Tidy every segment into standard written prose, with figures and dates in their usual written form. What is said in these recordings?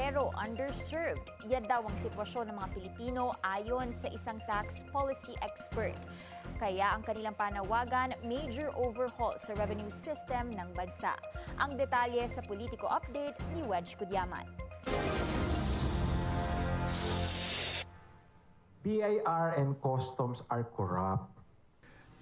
pero underserved. Yan daw ang sitwasyon ng mga Pilipino ayon sa isang tax policy expert. Kaya ang kanilang panawagan, major overhaul sa revenue system ng bansa. Ang detalye sa Politico Update ni Wedge Kudyaman. BIR and customs are corrupt.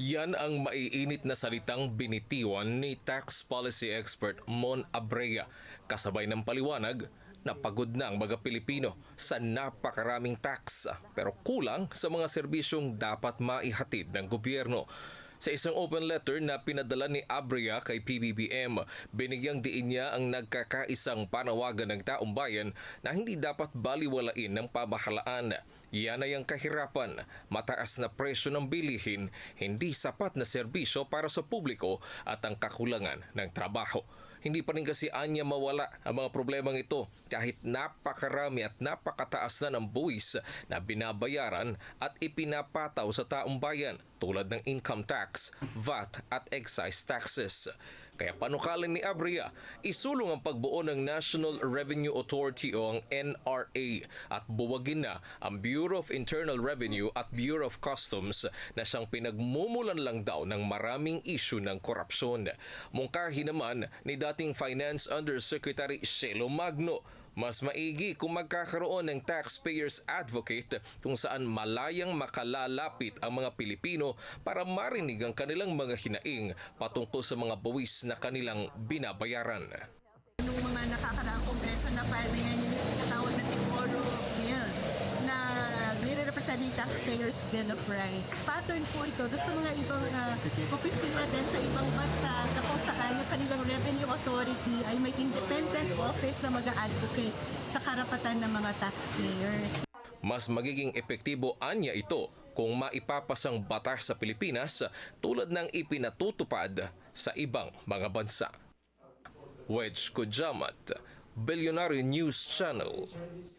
Yan ang maiinit na salitang binitiwan ni tax policy expert Mon Abrea. Kasabay ng paliwanag na pagod na ang mga Pilipino sa napakaraming tax pero kulang sa mga serbisyong dapat maihatid ng gobyerno. Sa isang open letter na pinadala ni Abrea kay PBBM, binigyang diin niya ang nagkakaisang panawagan ng taong bayan na hindi dapat baliwalain ng pamahalaan. Yan ay ang kahirapan, mataas na presyo ng bilihin, hindi sapat na serbisyo para sa publiko at ang kakulangan ng trabaho. Hindi pa rin kasi anya mawala ang mga problemang ito kahit napakarami at napakataas na ng buwis na binabayaran at ipinapataw sa taong bayan tulad ng income tax, VAT at excise taxes. Kaya panukalan ni Abrea, isulong ang pagbuo ng National Revenue Authority o ang NRA at buwagin na ang Bureau of Internal Revenue at Bureau of Customs na siyang pinagmumulan lang daw ng maraming issue ng korupsyon. Mungkahi naman ni dating Finance Undersecretary Shelo Magno, mas maigi kung magkakaroon ng taxpayers advocate kung saan malayang makalalapit ang mga Pilipino para marinig ang kanilang mga hinaing patungkol sa mga buwis na kanilang binabayaran. Nung mga nakakaraang kongreso na file na yan, yung tinatawag na Timoro Bill na nire-represent yung Taxpayers Bill of Rights. Pattern po ito sa mga ibang opisina din sa ibang bansa na kung saan yung kanilang revenue authority ay may independent office na mag-advocate sa karapatan ng mga taxpayers. Mas magiging epektibo anya ito kung maipapasang batas sa Pilipinas tulad ng ipinatutupad sa ibang mga bansa. Wedge Kudyamat, Billionaire News Channel.